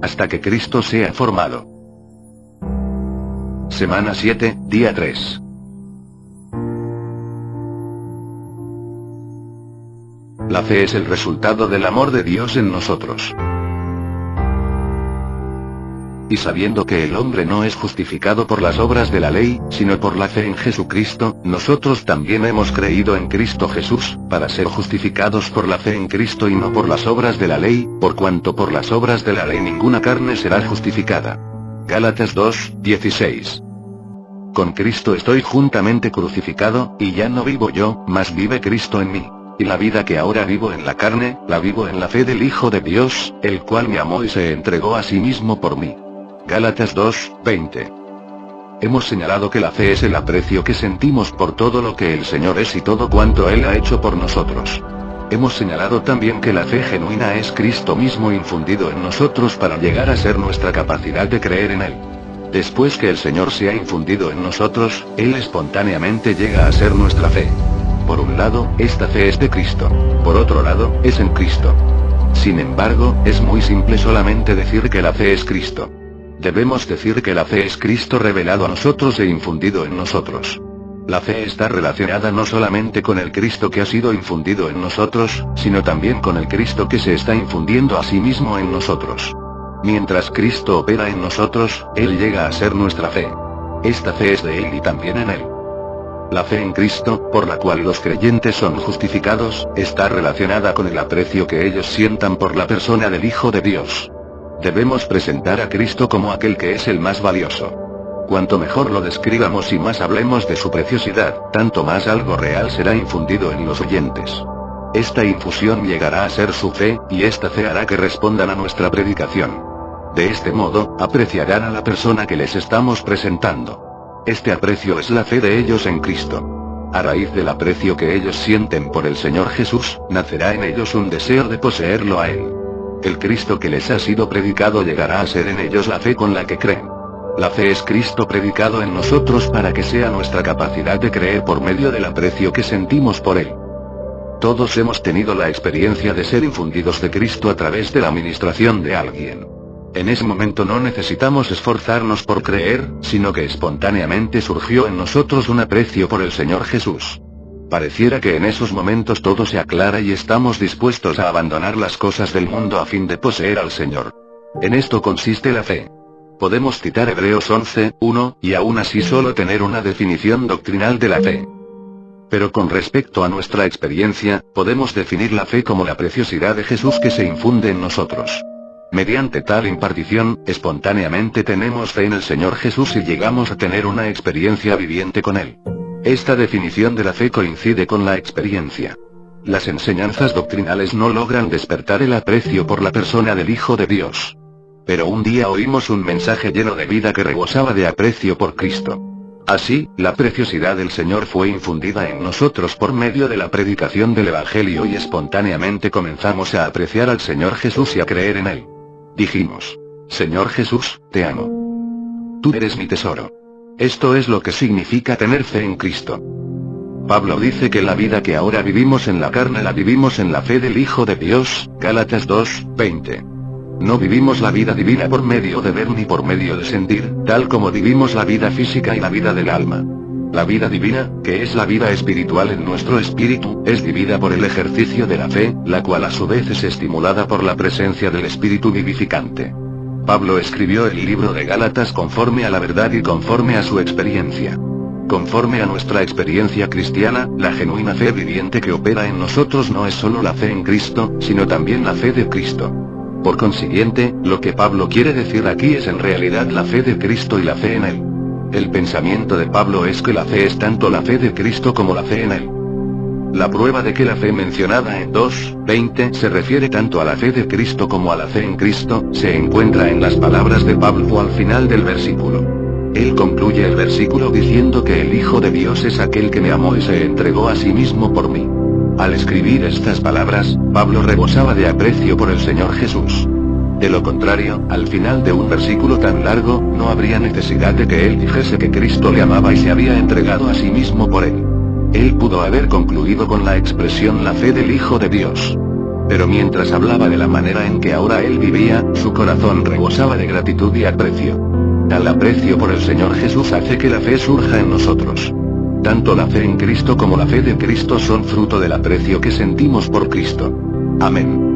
hasta que Cristo sea formado. Semana 7, día 3. La fe es el resultado del amor de Dios en nosotros. Y sabiendo que el hombre no es justificado por las obras de la ley, sino por la fe en Jesucristo, nosotros también hemos creído en Cristo Jesús, para ser justificados por la fe en Cristo y no por las obras de la ley, por cuanto por las obras de la ley ninguna carne será justificada. Gálatas 2:16. Con Cristo estoy juntamente crucificado, y ya no vivo yo, mas vive Cristo en mí. Y la vida que ahora vivo en la carne, la vivo en la fe del Hijo de Dios, el cual me amó y se entregó a sí mismo por mí. Gálatas 2:20. Hemos señalado que la fe es el aprecio que sentimos por todo lo que el Señor es y todo cuanto Él ha hecho por nosotros. Hemos señalado también que la fe genuina es Cristo mismo infundido en nosotros para llegar a ser nuestra capacidad de creer en Él. Después que el Señor se ha infundido en nosotros, Él espontáneamente llega a ser nuestra fe. Por un lado, esta fe es de Cristo. Por otro lado, es en Cristo. Sin embargo, es muy simple solamente decir que la fe es Cristo. Debemos decir que la fe es Cristo revelado a nosotros e infundido en nosotros. La fe está relacionada no solamente con el Cristo que ha sido infundido en nosotros, sino también con el Cristo que se está infundiendo a sí mismo en nosotros. Mientras Cristo opera en nosotros, Él llega a ser nuestra fe. Esta fe es de Él y también en Él. La fe en Cristo, por la cual los creyentes son justificados, está relacionada con el aprecio que ellos sientan por la persona del Hijo de Dios. Debemos presentar a Cristo como aquel que es el más valioso. Cuanto mejor lo describamos y más hablemos de su preciosidad, tanto más algo real será infundido en los oyentes. Esta infusión llegará a ser su fe, y esta fe hará que respondan a nuestra predicación. De este modo, apreciarán a la persona que les estamos presentando. Este aprecio es la fe de ellos en Cristo. A raíz del aprecio que ellos sienten por el Señor Jesús, nacerá en ellos un deseo de poseerlo a Él. El Cristo que les ha sido predicado llegará a ser en ellos la fe con la que creen. La fe es Cristo predicado en nosotros para que sea nuestra capacidad de creer por medio del aprecio que sentimos por Él. Todos hemos tenido la experiencia de ser infundidos de Cristo a través de la ministración de alguien. En ese momento no necesitamos esforzarnos por creer, sino que espontáneamente surgió en nosotros un aprecio por el Señor Jesús. Pareciera que en esos momentos todo se aclara y estamos dispuestos a abandonar las cosas del mundo a fin de poseer al Señor. En esto consiste la fe. Podemos citar Hebreos 11:1, y aún así solo tener una definición doctrinal de la fe. Pero con respecto a nuestra experiencia, podemos definir la fe como la preciosidad de Jesús que se infunde en nosotros. Mediante tal impartición, espontáneamente tenemos fe en el Señor Jesús y llegamos a tener una experiencia viviente con Él. Esta definición de la fe coincide con la experiencia. Las enseñanzas doctrinales no logran despertar el aprecio por la persona del Hijo de Dios. Pero un día oímos un mensaje lleno de vida que rebosaba de aprecio por Cristo. Así, la preciosidad del Señor fue infundida en nosotros por medio de la predicación del Evangelio y espontáneamente comenzamos a apreciar al Señor Jesús y a creer en Él. Dijimos: Señor Jesús, te amo. Tú eres mi tesoro. Esto es lo que significa tener fe en Cristo. Pablo dice que la vida que ahora vivimos en la carne la vivimos en la fe del Hijo de Dios, Gálatas 2:20. No vivimos la vida divina por medio de ver ni por medio de sentir, tal como vivimos la vida física y la vida del alma. La vida divina, que es la vida espiritual en nuestro espíritu, es vivida por el ejercicio de la fe, la cual a su vez es estimulada por la presencia del Espíritu vivificante. Pablo escribió el libro de Gálatas conforme a la verdad y conforme a su experiencia. Conforme a nuestra experiencia cristiana, la genuina fe viviente que opera en nosotros no es solo la fe en Cristo, sino también la fe de Cristo. Por consiguiente, lo que Pablo quiere decir aquí es en realidad la fe de Cristo y la fe en Él. El pensamiento de Pablo es que la fe es tanto la fe de Cristo como la fe en Él. La prueba de que la fe mencionada en 2:20 se refiere tanto a la fe de Cristo como a la fe en Cristo, se encuentra en las palabras de Pablo al final del versículo. Él concluye el versículo diciendo que el Hijo de Dios es aquel que me amó y se entregó a sí mismo por mí. Al escribir estas palabras, Pablo rebosaba de aprecio por el Señor Jesús. De lo contrario, al final de un versículo tan largo, no habría necesidad de que él dijese que Cristo le amaba y se había entregado a sí mismo por él. Él pudo haber concluido con la expresión la fe del Hijo de Dios. Pero mientras hablaba de la manera en que ahora él vivía, su corazón rebosaba de gratitud y aprecio. El aprecio por el Señor Jesús hace que la fe surja en nosotros. Tanto la fe en Cristo como la fe de Cristo son fruto del aprecio que sentimos por Cristo. Amén.